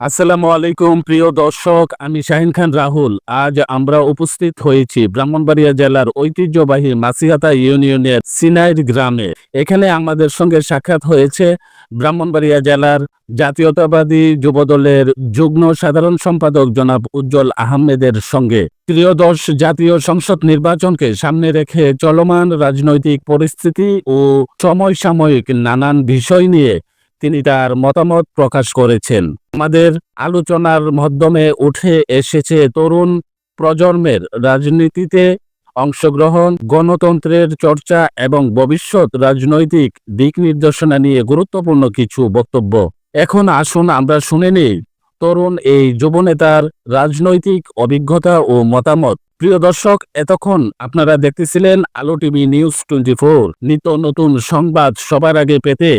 আসসালামু আলাইকুম প্রিয় দর্শক, আমি শাহিন খান রাহুল। আজ আমরা উপস্থিত হয়েছি ব্রাহ্মণবাড়িয়া জেলার ঐতিহ্যবাহী মাছিহাতা ইউনিয়নের সিনাইর গ্রামে। এখানে আমাদের সঙ্গে সাক্ষাৎ হয়েছে ব্রাহ্মণবাড়িয়া জেলার জাতীয়তাবাদী যুবদলের যুগ্ম সাধারণ সম্পাদক জনাব উজ্জ্বল আহমেদের সঙ্গে। ত্রয়োদশ জাতীয় সংসদ নির্বাচনকে সামনে রেখে চলমান রাজনৈতিক পরিস্থিতি ও সমসাময়িক নানান বিষয় নিয়ে তিনি তার মতামত প্রকাশ করেছেন। আমাদের আলোচনার মাধ্যমে উঠে এসেছে তরুণ প্রজন্মের রাজনীতিতে অংশগ্রহণ, গণতন্ত্রের চর্চা এবং ভবিষ্যৎ রাজনৈতিক দিক নির্দেশনা নিয়ে গুরুত্বপূর্ণ কিছু বক্তব্য। এখন আসুন আমরা শুনে নিই তরুণ এই যুবনেতার রাজনৈতিক অভিজ্ঞতা ও মতামত। প্রিয় দর্শক, এতক্ষণ আপনারা দেখতেছিলেন আলো টিভি নিউজ 24। নিত্য নতুন সংবাদ সবার আগে পেতে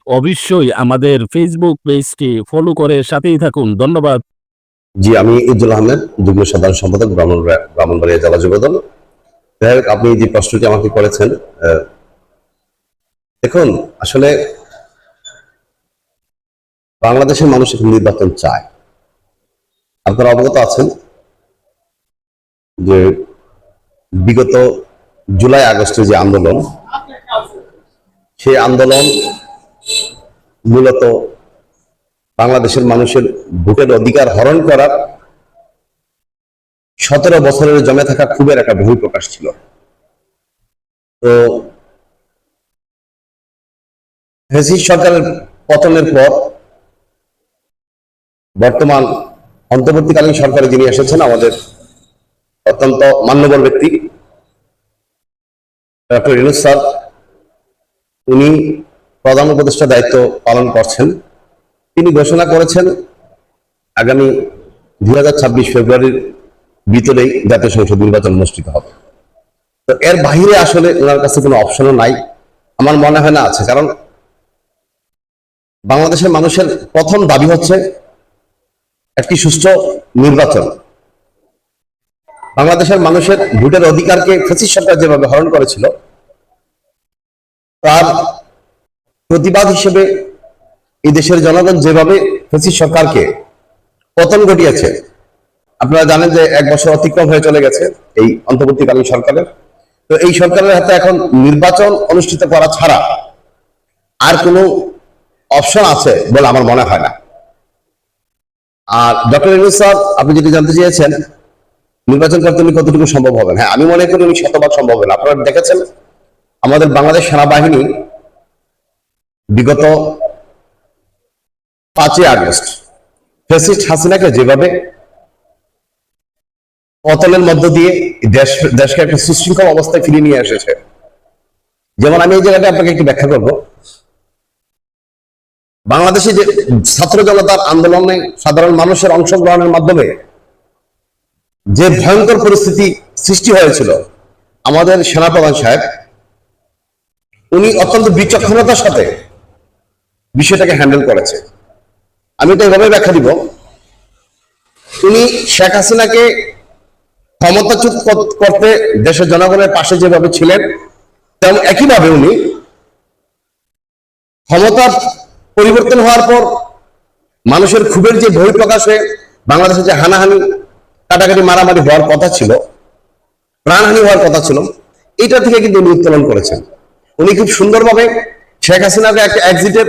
অবশ্যই আমাদের ফেসবুক পেজটি ফলো করে সাথেই থাকুন। ধন্যবাদ। জি, আমি উজ্জ্বল আহমেদ, যুগ্ম সাধারণ সম্পাদক ব্রাহ্মণবাড়িয়া জেলা যুবদল। আপনি যে প্রশ্নটি আমাকে করেছেন, দেখুন, আসলে বাংলাদেশের মানুষ এখন নির্বাচন চায়। আপনারা অবগত আছেন যে বিগত জুলাই আগস্টের যে আন্দোলন, সেই আন্দোলন মূলত বাংলাদেশের মানুষের ভোটের অধিকার হরণ করার 17 বছরের জমে থাকা ক্ষোভের একটা বহিঃপ্রকাশ ছিল। তো ফ্যাসিস্ট সরকারের পতনের পর বর্তমান অন্তর্বর্তীকালীন সরকারে যিনি এসেছেন, আমাদের অত্যন্ত মান্যবর ব্যক্তি ডক্টর ইউনূস স্যার, উনি প্রধান উপদেষ্টা দায়িত্ব পালন করছেন। তিনি ঘোষণা করেছেন আগামী 2026 ফেব্রুয়ারির ভিতরেই জাতীয় সংসদ নির্বাচন অনুষ্ঠিত হবে। তো এর বাহিরে আসলে ওনার কাছে কোনো অপশনও নাই, আমার মনে হয় না আছে। কারণ বাংলাদেশের মানুষের প্রথম দাবি হচ্ছে একটি সুষ্ঠু নির্বাচন। বাংলাদেশের মানুষের ভোটের অধিকারকে ফ্যাসিস্ট সরকার যেভাবে হরণ করেছিল, তার প্রতিবাদ হিসেবে এই দেশের জনগণ যেভাবে ফ্যাসিস্ট সরকারকে পতন ঘটিয়েছে, আপনারা জানেন যে 1 বছর অতিক্রম হয়ে চলে গেছে এই অন্তর্বর্তীকালীন সরকারের। তো এই সরকারের হাতে এখন নির্বাচন অনুষ্ঠিত করা ছাড়া আর কোনো অপশন আছে বলে আমার মনে হয় না। আর ডক্টর ইউনূস স্যার, আপনি যেটি জানতে চেয়েছেন নির্বাচন করতে উনি কতটুকু সম্ভব হবেন, হ্যাঁ, আমি মনে করি উনি শতভাগ সম্ভব হবেন। আপনারা দেখেছেন আমাদের বাংলাদেশ সেনাবাহিনী বিগত 5ই আগস্ট ফ্যাসিস্ট হাসিনাকে যেভাবে পতনের মধ্য দিয়ে দেশকে একটা সুশৃঙ্খল অবস্থায় ফিরিয়ে নিয়ে এসেছে। যেমন আমি এই জায়গাটা আপনাকে একটু ব্যাখ্যা করব। বাংলাদেশে যে ছাত্র জনতার আন্দোলনে সাধারণ মানুষের অংশগ্রহণের মাধ্যমে যে ভয়ঙ্কর পরিস্থিতি সৃষ্টি হয়েছিল, আমাদের সেনাপ্রধান সাহেব উনি অত্যন্ত বিচক্ষণতার সাথে বিষয়টাকে হ্যান্ডেল করেছে। আমি এটা এভাবে ব্যাখ্যা দিব, উনি শেখ হাসিনাকে ক্ষমতাচ্যুত করতে দেশের জনগণের পাশে যেভাবে ছিলেন, তেমন একইভাবে উনি ক্ষমতার পরিবর্তন হওয়ার পর মানুষের ক্ষোভের যে বহিঃপ্রকাশে বাংলাদেশে যে হানাহানি, কাটাকাটি, মারামারি হওয়ার কথা ছিল, প্রাণহানি হওয়ার কথা ছিল, এটা থেকে কিন্তু উনি উত্তোলন করেছেন। উনি খুব সুন্দরভাবে শেখ হাসিনাকে একটা এক্সিটের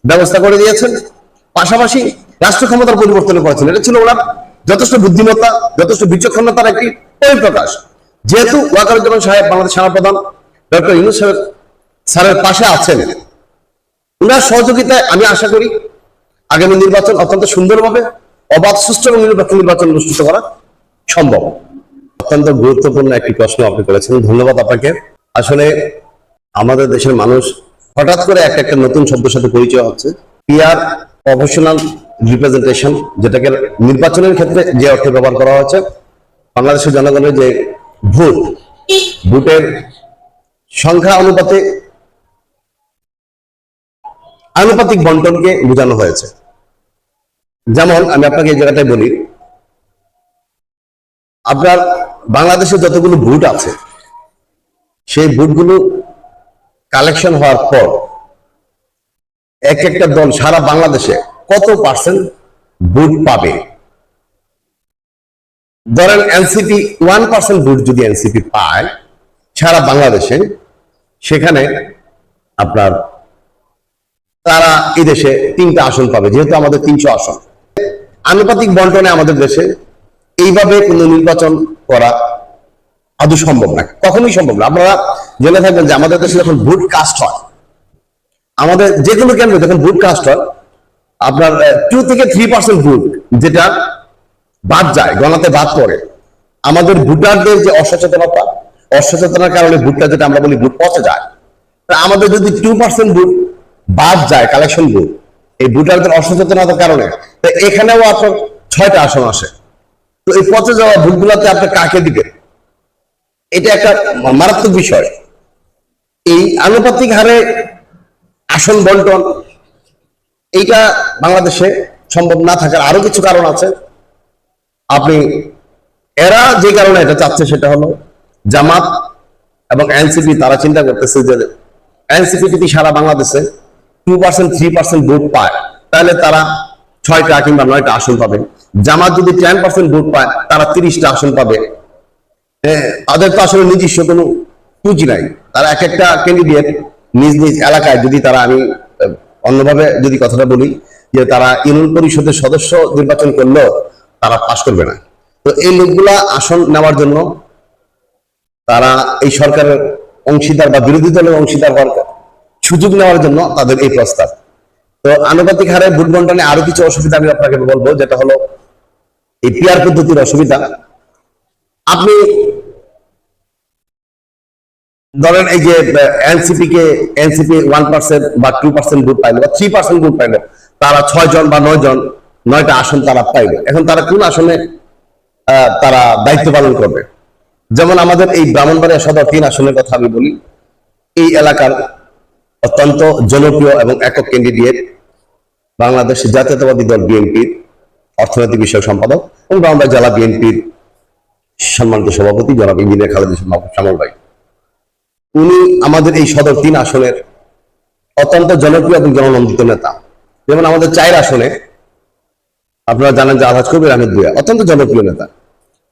ব্যবস্থা করে দিয়েছেন, পাশাপাশি রাষ্ট্র ক্ষমতার পরিবর্তন করেছেন। এটা ছিল ওনার যথেষ্ট বুদ্ধিমত্তা, যথেষ্ট বিচক্ষণতার একটি পরিপ্রকাশ। যেহেতু ওয়াকারুজ্জামান সাহেব বাংলাদেশ সেনাপ্রধান ডক্টর ইউনূস স্যারের পাশে আছেন, উনার সহযোগিতায় আমি আশা করি আগামী নির্বাচন অত্যন্ত সুন্দরভাবে অবাধ, সুষ্ঠু এবং নিরপেক্ষ নির্বাচন অনুষ্ঠিত করা সম্ভব। অত্যন্ত গুরুত্বপূর্ণ একটি প্রশ্ন আপনি করেছেন, ধন্যবাদ আপনাকে। আসলে আমাদের দেশের মানুষ হঠাৎ করে একটা নতুন শব্দের সাথে পরিচয় হচ্ছে, পিআর, প্রফেশনাল রিপ্রেজেন্টেশন, যেটাকে নির্বাচনের ক্ষেত্রে যে অর্থে ব্যবহার করা হচ্ছে। বাংলাদেশের জনগণের যে ভোটের সংখ্যা অনুপাতে আনুপাতিক বন্টনকে বোঝানো হয়েছে। যেমন আমি আপনাকে এই জায়গাটায় বলি, আপনার বাংলাদেশে যতগুলো ভোট আছে, সেই ভোটগুলো কালেকশন হওয়ার পর এক একটা দল সারা বাংলাদেশে কত পার্সেন্ট ভোট পাবে, ধরেন এনসিপি 1% ভোট যদি এনসিপি পায় সারা বাংলাদেশে, সেখানে আপনার তারা এই দেশে 3টা আসন পাবে, যেহেতু আমাদের 300 আসন। আনুপাতিক বন্টনে আমাদের দেশে এইভাবে কোন নির্বাচন করা আদৌ সম্ভব না, কখনোই সম্ভব না। আপনারা জেনে থাকবেন যে আমাদের দেশে যখন ভোট কাস্ট হয়, আমাদের যে কোনো কেন্দ্রে যখন ভোট কাস্ট হয়, আপনার 2 থেকে 3% ভোট যেটা বাদ যায়, গণাতে বাদ পড়ে, আমাদের ভোটারদের যে অসচেতনার কারণে ভোটটা, যেটা আমরা বলি ভোট পচে যায়। তা আমাদের যদি 2% ভোট বাদ যায়, কালেকশন ভোট, এই ভোটারদের অসচেতনতার কারণে, তো এখানেও আপনার 6টা আসন আসে। তো এই পচে যাওয়া ভোটগুলোতে আপনি কাকে দিবেন? এটা একটা মারাত্মক বিষয়। এই আনুপাতিক হারে আসন বন্টন, এইটা বাংলাদেশে সম্ভব না থাকার আরো কিছু কারণ আছে। আপনি এরা যে কারণে এটা চাচ্ছে সেটা হলো জামাত এবং এনসিপি, তারা চিন্তা করতেছে যে এনসিপি যদি সারা বাংলাদেশে 2% 3% ভোট পায়, তাহলে তারা 6টা কিংবা 9টা আসন পাবে। জামাত যদি 10% ভোট পায়, তারা 30টা আসন পাবে। তাদের তো আসলে নিজস্ব কোনো পুঁজি নাই। তারা এক একটা ক্যান্ডিডেট নিজ নিজ এলাকায়, যদি তারা, আমি অন্যভাবে যদি কথাটা বলি, যে তারা ইউনিয়ন পরিষদের সদস্য নির্বাচন করলেও তারা পাশ করবে না। তো এই লোকগুলা আসন নেওয়ার জন্য তারা এই সরকারের অংশীদার বা বিরোধী দলের অংশীদার হওয়ার সুযোগ নেওয়ার জন্য তাদের এই প্রস্তাব। তো আনুপাতিক হারে ভোট বন্টনে আরো কিছু অসুবিধা আমি আপনাকে বলবো, যেটা হলো এই পিআর পদ্ধতির অসুবিধা। আপনি ধরেন এই যে এনসিপি 1% বা 2% ভোট পাইলো বা 3% ভোট পাইলো, তারা 6 জন বা 9 জন 9টা আসন তারা পাইলো। এখন তারা কোন আসনে তারা দায়িত্ব পালন করবে? যেমন আমাদের এই ব্রাহ্মণবাড়িয়া সদর 3 আসনের কথা আমি বলি। এই এলাকার অত্যন্ত জনপ্রিয় এবং একক ক্যান্ডিডেট বাংলাদেশ জাতীয়তাবাদী দল বিএনপির অর্থনৈতিক বিষয়ক সম্পাদক এবং ব্রাহ্মণবাড়িয়া জেলা বিএনপির সম্মানিত সভাপতি জনাব ইঞ্জিনিয়ার খালেদ শ্যামল ভাই। উনি আমাদের এই সদর 3 আসনের অত্যন্ত জনপ্রিয় এবং জননন্দিত নেতা। যেমন আমাদের 4 আসনে আপনারা জানেন যে আলহাজ কবির আহমেদ ভূঁইয়া অত্যন্ত জনপ্রিয় নেতা।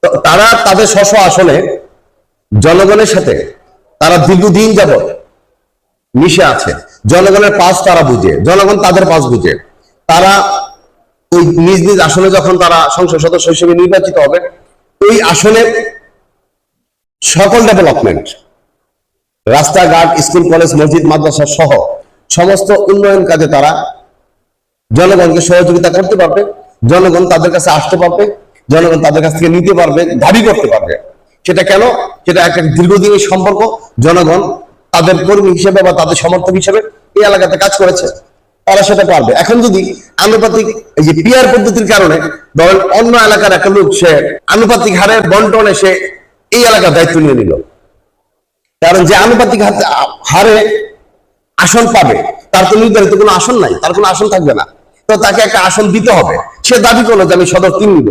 তো তারা তাদের স্ব আসনে জনগণের সাথে তারা দীর্ঘদিন যাবৎ মিশে আছে। জনগণের পাশ তারা বুঝে, জনগণ তাদের পাশ বুঝে। তারা ওই নিজ নিজ আসনে যখন তারা সংসদ সদস্য হিসেবে নির্বাচিত হবে, ওই আসনে সকল ডেভেলপমেন্ট, রাস্তাঘাট, স্কুল, কলেজ, মসজিদ, মাদ্রাসা সহ সমস্ত উন্নয়ন কাজে তারা জনগণকে সহযোগিতা করতে পারবে। জনগণ তাদের কাছে আসতে পারবে, জনগণ তাদের কাছ থেকে নিতে পারবে, দাবি করতে পারবে। সেটা কেন? সেটা একটা দীর্ঘদিনের সম্পর্ক। জনগণ তাদের কর্মী হিসেবে বা তাদের সমর্থক হিসেবে এই এলাকাতে কাজ করেছে, তারা সেটা পারবে। এখন যদি আনুপাতিক এই যে পিআর পদ্ধতির কারণে ধরেন অন্য এলাকার একটা লোক সে আনুপাতিক হারে বন্টনে সে এই এলাকার দায়িত্ব নিয়ে নিল, কারণ যে আনুপাতিক হারে আসন পাবে তার তো নির্ধারিত কোনো আসন নাই, তার কোনো আসন থাকবে না। তো তাকে একটা আসন দিতে হবে। সে দাবি করলো যে আমি সদর 3 নিব,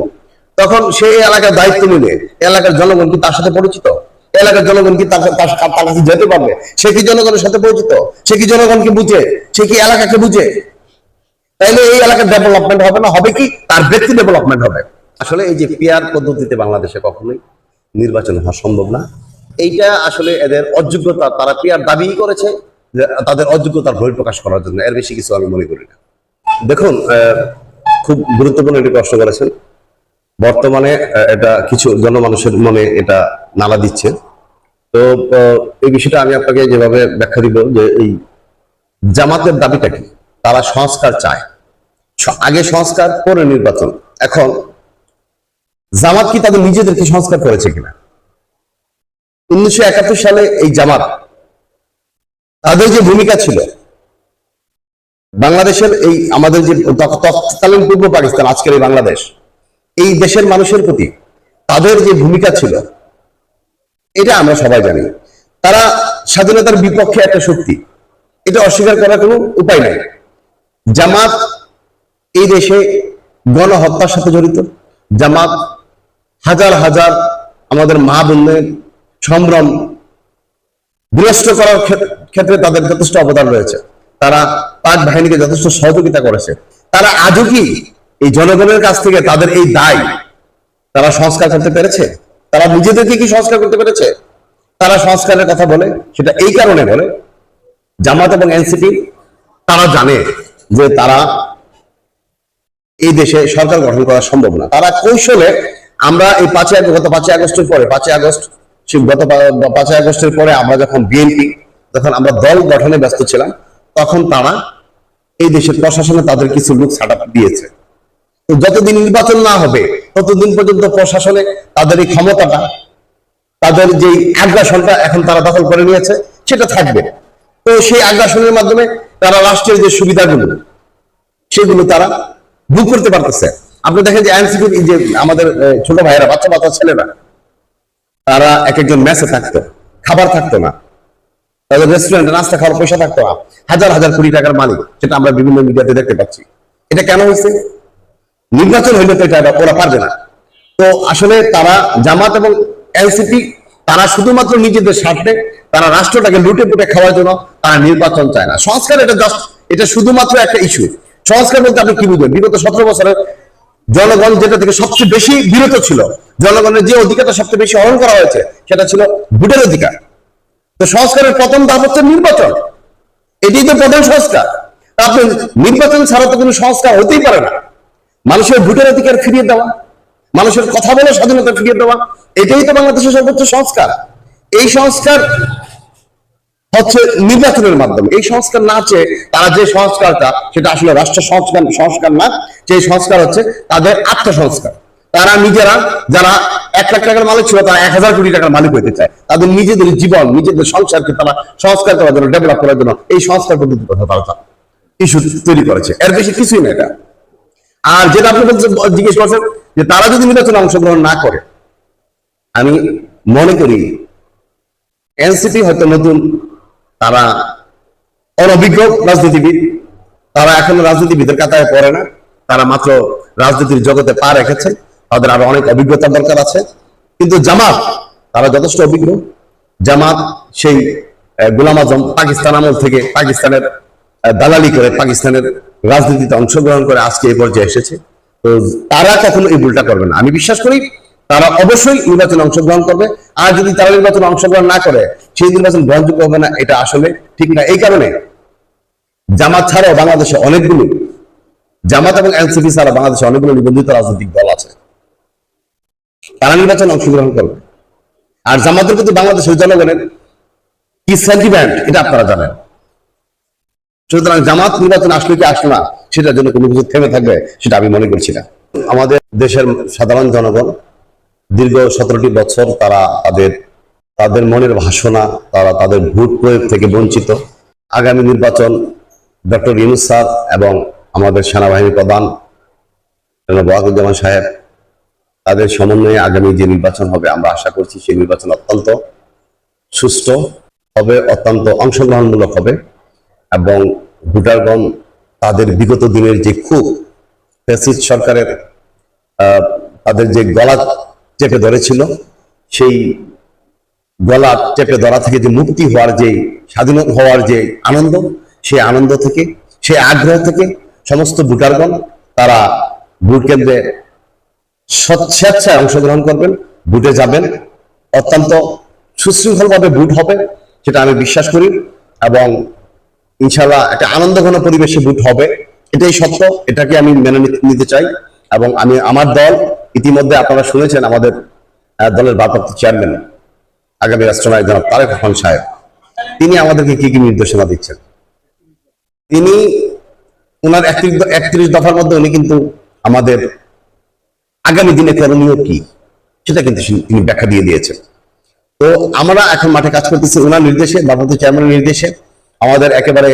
তখন সে এই এলাকার দায়িত্ব নিলে এলাকার জনগণ কি তার সাথে পরিচিত? এলাকার জনগণ কি তার কাছে যেতে পারবে? সে কি জনগণের সাথে পরিচিত? সে কি জনগণকে বুঝে? সে কি এলাকাকে বুঝে? তাইলে এই এলাকার ডেভেলপমেন্ট হবে না, হবে কি তার ব্যক্তি ডেভেলপমেন্ট হবে। আসলে এই যে পিআর পদ্ধতিতে বাংলাদেশে কখনোই নির্বাচন হওয়া সম্ভব না। এইটা আসলে এদের অযোগ্যতা, তারা পিআর দাবি করেছে যে তাদের অযোগ্যতার বহিঃপ্রকাশ করার জন্য, এর বেশি কিছু আমি মনে করি না। দেখুন, খুব গুরুত্বপূর্ণ একটি প্রশ্ন করেছেন। বর্তমানে এটা কিছু জনমানুষের মনে এটা নাড়া দিচ্ছে। তো এই বিষয়টা আমি আপনাকে যেভাবে ব্যাখ্যা দিব যে এই জামাতের দাবিটা কি, তারা সংস্কার চায়, আগে সংস্কার পরে নির্বাচন। এখন জামাত কি তাদের নিজেদেরকে সংস্কার করেছে কিনা? 1971 সালে এই জামাত তাদের যে ভূমিকা ছিল বাংলাদেশের এই আমাদের যে তৎকালীন পূর্ব পাকিস্তান, আজকের এই বাংলাদেশ, এই দেশের মানুষের প্রতি তাদের যে ভূমিকা ছিল এটা আমরা সবাই জানি। তারা স্বাধীনতার বিপক্ষে একটা শক্তি, এটা অস্বীকার করার কোনো উপায় নাই। জামাত এই দেশে গণহত্যার সাথে জড়িত। জামাত হাজার হাজার আমাদের মা বোনদের সম্ভ্রম বিনষ্ট করার ক্ষেত্রে তাদের যথেষ্ট অবদান রয়েছে। তারা পাক বাহিনীকে যথেষ্ট সহযোগিতা করেছে। তারা আজও কি এই জনগণের কাছ থেকে তাদের এই দায় তারা সংস্কার করতে পেরেছে? তারা নিজেদেরকে কি সংস্কার করতে পেরেছে? তারা সংস্কারের কথা বলে, সেটা এই কারণে বলে, জামাত এবং এনসিপি তারা জানে যে তারা এই দেশে সরকার গঠন করা সম্ভব না। তারা কৌশলে, আমরা এই গত 5ই আগস্টের পরে, 5ই আগস্টের পরে আমরা যখন বিএনপি, যখন আমরা দল গঠনে ব্যস্ত ছিলাম, তখন তারা এই দেশের প্রশাসনে তাদের কিছু লোক ছাড়া দিয়েছে। তো যতদিন নির্বাচন না হবে ততদিন পর্যন্ত প্রশাসনে তাদের এই ক্ষমতাটা, তাদের যে আগ্রাসনটা এখন তারা দখল করে নিয়েছে, সেটা থাকবে। তো সেই আগ্রাসনের মাধ্যমে তারা রাষ্ট্রের যে সুবিধাগুলো, সেগুলো তারা ভোগ করতে পারতেছে। আপনি দেখেন যে এনসিপি, যে আমাদের ছোট ভাইয়েরা, বাচ্চা বাচ্চা ছেলেরা, তারা এক একজন মেসে থাকতো, খাবার থাকতো না, তাদের রেস্টুরেন্টে নাস্তা খাওয়ার পয়সা থাকতো না, হাজার হাজার কোটি টাকার মালিক, সেটা আমরা বিভিন্ন মিডিয়াতে দেখতে পাচ্ছি। এটা কেন হয়েছে? নির্বাচন হইলে তো এটা ওরা পারবে না। তো আসলে তারা, জামাত এবং এনসিপি, তারা শুধুমাত্র নিজেদের স্বার্থে, তারা রাষ্ট্রটাকে লুটে পুটে খাওয়ার জন্য তারা নির্বাচন চায় না। সংস্কার এটা শুধুমাত্র একটা ইস্যু। সংস্কার বলতে আপনি কি বুঝবেন? বিগত 17 বছরে জনগণ যেটা থেকে সবচেয়ে বেশি বিরত ছিল, জনগণের যে অধিকারটা সবচেয়ে বেশি হরণ করা হয়েছে, সেটা ছিল ভোটের অধিকার। তো সংস্কারের প্রথম ধাপ হচ্ছে নির্বাচন, এটাই তো প্রধান সংস্কার। আপনি নির্বাচন ছাড়া তো কোনো সংস্কার হতেই পারে না। মানুষের ভোটের অধিকার ফিরিয়ে দেওয়া, মানুষের কথা বলার স্বাধীনতা ফিরিয়ে দেওয়া, এটাই তো বাংলাদেশের সর্বোচ্চ সংস্কার। এই সংস্কার হচ্ছে নির্বাচনের মাধ্যমে। এই সংস্কার না চেয়ে তারা যে সংস্কারটা, সেটা আসলে রাষ্ট্র সংস্কার না, যে সংস্কার হচ্ছে তাদের আত্মসংস্কার। তারা নিজেরা, যারা 1 লাখ টাকার মালিক ছিল, তারা 1000 কোটি টাকার মালিক হতে চায়। তাদের নিজেদের জীবন, নিজেদের সংসারকে তারা সংস্কার করার জন্য, ডেভেলপ করার জন্য এই সংস্কার পদ্ধতির কথা তারা ইস্যু তৈরি করেছে। এর বেশি কিছুই না এটা। আর যেটা আপনি জিজ্ঞেস করছেন যে তারা যদি নির্বাচনে অংশগ্রহণ না করে, আমি মনে করি এনসিপি হয়তো নতুন, তারা অনভিজ্ঞ রাজনীতিবিদ, তারা এখন রাজনীতিবিদের কাতারে পড়ে না, তারা মাত্র রাজনীতির জগতে পা রেখেছে, তাদের আরো অনেক অভিজ্ঞতার দরকার আছে। কিন্তু জামাত, তারা যথেষ্ট অভিজ্ঞ। জামাত সেই গোলাম আজম পাকিস্তান আমল থেকে, পাকিস্তানের দালালি করে, পাকিস্তানের রাজনীতিতে অংশগ্রহণ করে আজকে এই পর্যায়ে এসেছে। তো তারা কখনো এই ভুলটা করবে না। আমি বিশ্বাস করি তারা অবশ্যই নির্বাচনে অংশগ্রহণ করবে। আর যদি তারা নির্বাচনে অংশগ্রহণ না করে, সেই নির্বাচন গ্রহণযোগ্য হবে না, এটা আসলে ঠিক না। এই কারণে জামাত ছাড়াও বাংলাদেশে অনেকগুলো, জামাত এবং এনসিপি ছাড়া বাংলাদেশে অনেকগুলো নিবন্ধিত রাজনৈতিক দল আছে, তারা নির্বাচনে অংশগ্রহণ করবে। আর জামাতের প্রতি বাংলাদেশের জনগণের কি সেন্টিমেন্ট, এটা আপনারা জানেন। সুতরাং জামাত নির্বাচন আসলে কি আসলো না, সেটার জন্য কোনো কিছু থেমে থাকবে, সেটা আমি মনে করছি না। আমাদের দেশের সাধারণ জনগণ দীর্ঘ 17টি বছর তারা তাদের মনের ভাষণা, তারা তাদের ভোট প্রয়োগ থেকে বঞ্চিত। আগামী নির্বাচন ডক্টর ইউনূস স্যার এবং আমাদের সেনাবাহিনী প্রধান ওয়াকারুজ্জামান সাহেব, তাদের সমন্বয়ে আগামী যে নির্বাচন হবে, আমরা আশা করছি সেই নির্বাচন অত্যন্ত সুষ্ঠু হবে, অত্যন্ত অংশগ্রহণমূলক হবে এবং ভোটারগণ তাদের বিগত দিনের যে ক্ষোভ, ফ্যাসিস্ট সরকারের তাদের যে গলা চেপে ধরেছিল, সেই গলা চেপে ধরা থেকে যে মুক্তি হওয়ার, যে স্বাধীন হওয়ার যে আনন্দ, সেই আনন্দ থেকে, সেই আগ্রহ থেকে সমস্ত ভোটারগণ তারা ভোট কেন্দ্রে স্বেচ্ছায় অংশগ্রহণ করবেন, ভোটে যাবেন, অত্যন্ত সুশৃঙ্খলভাবে ভোট হবে, সেটা আমি বিশ্বাস করি। এবং ইনশাআল্লাহ একটা আনন্দঘন পরিবেশে ভোট হবে, এটাই সত্য, এটাকে আমি মেনে নিতে চাই। এবং আমি, আমার দল, ইতিমধ্যে আপনারা শুনেছেন আমাদের দলের ভারপ্রাপ্ত চেয়ারম্যান আগামী রাষ্ট্রনায়ক জনাব তারেক রহমান সাহেব, তিনি আমাদেরকে কি কি নির্দেশনা দিচ্ছেন। তিনি ওনার 31 দফার মধ্যে উনি কিন্তু আমাদের আগামী দিনে করণীয় কি, সেটা কিন্তু তিনি ব্যাখ্যা দিয়ে দিয়েছেন। তো আমরা এখন মাঠে কাজ করতেছি ওনার নির্দেশে, ভারপ্রাপ্ত চেয়ারম্যানের নির্দেশে। আমাদের একেবারে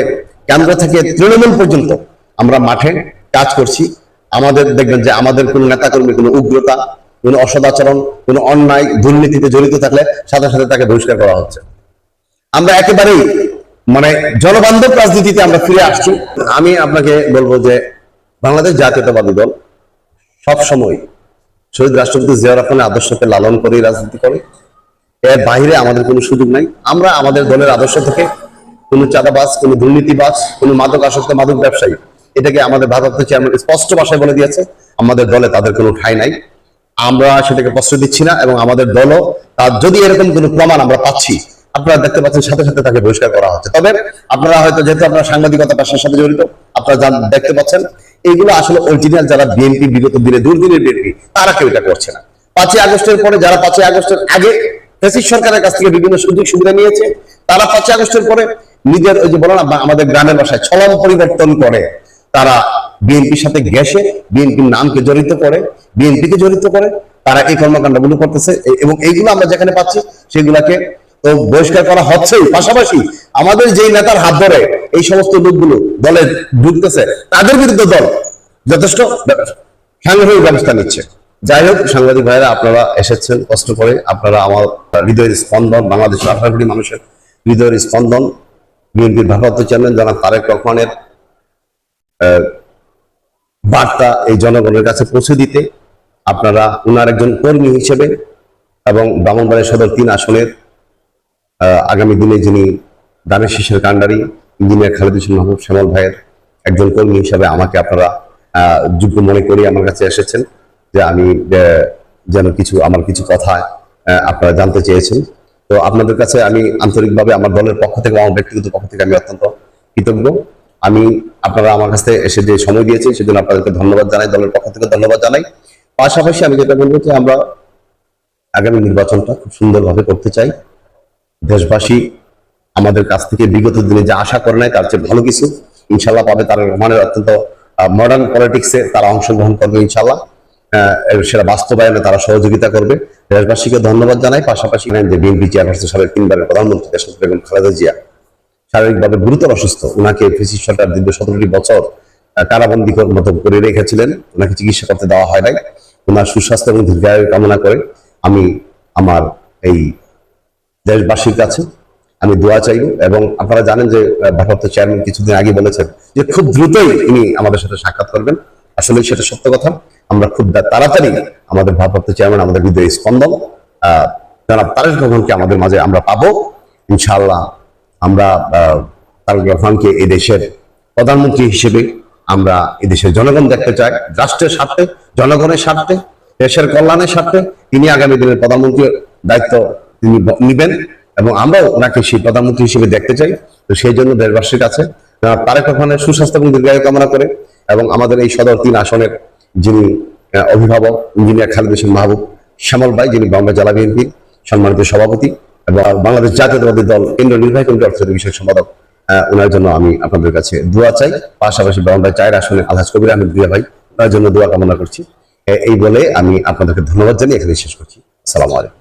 কেন্দ্র থেকে তৃণমূল পর্যন্ত আমরা মাঠে কাজ করছি। আমাদের দেখবেন যে আমাদের কোনো নেতাকর্মী কোনো উগ্রতা, কোনো অসদাচরণ, কোনো অন্যায়, দুর্নীতিতে জড়িত থাকলে সাথে সাথে তাকে বহিষ্কার করা হচ্ছে। আমরা একেবারেই মানে জনবান্ধব রাজনীতিতে আমরা ফিরে আসছি। আমি আপনাকে বলবো যে বাংলাদেশ জাতীয়তাবাদী দল সবসময় শহীদ রাষ্ট্রপতি জিয়াউর রহমানের আদর্শকে লালন করেই রাজনীতি করে, এর বাইরে আমাদের কোনো সুযোগ নাই। আমরা আমাদের দলের আদর্শ থেকে কোনো চাঁদাবাজ, কোনো দুর্নীতিবাজ, কোনো মাদক আসক্ত মাদক ব্যবসায়ী এটাকে আমাদের ভারপ্রাপ্ত চেয়ারম্যান স্পষ্ট ভাষায় বলে দিয়েছে, আমাদের দলে তাদের কোনো ঠাঁই নাই, আমরা সেটাকে প্রশ্রয় দিচ্ছি না। এবং আমাদের দলও তার যদি এরকম কোনো প্রমাণ আমরা পাচ্ছি, আপনারা দেখতে পাচ্ছেন সাথে সাথে তাকে বহিষ্কার করা হচ্ছে। তবে আপনারা হয়তো, যেহেতু আপনারা সাংবাদিকতা পেশার সাথে জড়িত, আপনারা দেখতে পাচ্ছেন এইগুলো আসলে অরিজিনাল যারা বিএনপি বিগত দিনে দুর্দিনের বিএনপি তারা কেউ এটা করছে না। 5ই আগস্টের পরে যারা 5ই আগস্টের আগে ফ্যাসিস্ট সরকারের কাছ থেকে বিভিন্ন সুযোগ সুবিধা নিয়েছে, তারা 5ই আগস্টের পরে নিজের ওই যে বলো না আমাদের গ্রামের ভাষায় ছলম পরিবর্তন করে তারা বিএনপির সাথে গেছে, বিএনপির নামকে জড়িত করে, বিএনপিকে জড়িত করে তারা এই কর্মকাণ্ডগুলো করতেছে। এবং এইগুলো আমরা যেখানে পাচ্ছি সেগুলাকে তো বহিষ্কার করা হচ্ছেই। পাশাপাশি আমাদের যেই নেতার হাত ধরে এই সমস্ত লোকগুলো দলে ঢুকতেছে, তাদের বিরুদ্ধে দল যথেষ্ট সাংগঠনিক ব্যবস্থা নিচ্ছে। যাই হোক, সাংবাদিক ভাইরা আপনারা এসেছেন কষ্ট করে, আপনারা আমার হৃদয়ের স্পন্দন, বাংলাদেশের 18 কোটি মানুষের হৃদয়ের স্পন্দন, বিএনপির ভারপ্রাপ্ত চেয়ারম্যান জনাব তারেক রহমানের বার্তা এই জনগণের কাছে পৌঁছে দিতে আপনারা উনার একজন কর্মী হিসেবে এবং ব্রাহ্মণবাড়িয়া সদর 3 আসনের আগামী দিনে যিনি দানের শীষের কাণ্ডারি ইঞ্জিনিয়ার খালেদ হোসেন মাহবুব শ্যামল ভাইয়ের একজন কর্মী হিসাবে আমাকে আপনারা যোগ্য মনে করে আমার কাছে এসেছেন, যে আমি যেন আমার কিছু কথা আপনারা জানতে চেয়েছেন। তো আপনাদের কাছে আমি আন্তরিকভাবে আমার দলের পক্ষ থেকে, আমার ব্যক্তিগত পক্ষ থেকে আমি অত্যন্ত কৃতজ্ঞ। আপনারা আমার কাছে এসে যে সময় দিয়েছেন সেজন্য আপনাদেরকে ধন্যবাদ জানাই, দলের পক্ষ থেকে ধন্যবাদ জানাই। পাশাপাশি আমি যেটা বলবো যে আমরা আগামী নির্বাচনটা খুব সুন্দরভাবে করতে চাই। দেশবাসী আমাদের কাছ থেকে বিগত দিনে যা আশা করে নাই তার চেয়ে ভালো কিছু ইনশাল্লাহ পাবে। তারা রহমানের অত্যন্ত মডার্ন পলিটিক্সে তারা অংশগ্রহণ করবে ইনশাল্লাহ, সেটা বাস্তবায়নে তারা সহযোগিতা করবে। দেশবাসীকে ধন্যবাদ জানাই। পাশাপাশি যে বিএনপি চেয়ারপারসন সাবেক 3বারের প্রধানমন্ত্রী দেশনেত্রী বেগম খালেদা জিয়া শারীরিকভাবে গুরুতর অসুস্থ, ওনাকে ফ্যাসিস্ট সরকার দীর্ঘ 17টি বছর কারাবন্দী মতো করে রেখেছিলেন, ওনাকে চিকিৎসা করতে দেওয়া হয় নাই। ওনার সুস্বাস্থ্য এবং দীর্ঘায়ু কামনা করে আমি আমার এই দেশবাসীর কাছে আমি দোয়া চাইব। এবং আপনারা জানেন যে ভারপ্রাপ্ত চেয়ারম্যান কিছুদিন আগে বলেছেন যে খুব দ্রুতই তিনি আমাদের সাথে সাক্ষাৎ করবেন। আসলে সেটা সত্য কথা। আমরা খুব তাড়াতাড়ি আমাদের ভারপ্রাপ্ত চেয়ারম্যান, আমাদের হৃদয় স্পন্দন জনাব তারেক রহমানকে আমাদের মাঝে আমরা পাবো ইনশাআল্লাহ। আমরা তারেক রহমানকে এই দেশের প্রধানমন্ত্রী হিসেবে আমরা এই দেশের জনগণ দেখতে চাই, রাষ্ট্রের স্বার্থে, জনগণের স্বার্থে, দেশের কল্যাণের স্বার্থে তিনি আগামী দিনের প্রধানমন্ত্রীর দায়িত্ব তিনি নিবেন এবং আমরাও ওনাকে সেই প্রধানমন্ত্রী হিসেবে দেখতে চাই। তো সেই জন্য দেশবাসীর কাছে তারেক রহমানের সুস্বাস্থ্য এবং দীর্ঘায়ু কামনা করে এবং আমাদের এই সদর 3 আসনের যিনি অভিভাবক ইঞ্জিনিয়ার খালেদ হোসেন মাহবুব শ্যামল ভাই, যিনি বোম্বে জেলা বিএনপির সম্মানিত সভাপতি এবং বাংলাদেশ জাতীয়তাবাদী দল কেন্দ্রীয় নির্বাহী কমিটির অর্থনৈতিক বিষয়ক সম্পাদক, ওনার জন্য আমি আপনাদের কাছে দোয়া চাই। পাশাপাশি বোম্বে 4 আসনে আলহাজ কবির আহমেদ ভূঁইয়া ভাই, তার জন্য দোয়া কামনা করছি। এই বলে আমি আপনাদেরকে ধন্যবাদ জানিয়ে এখানে শেষ করছি। আসসালামু আলাইকুম।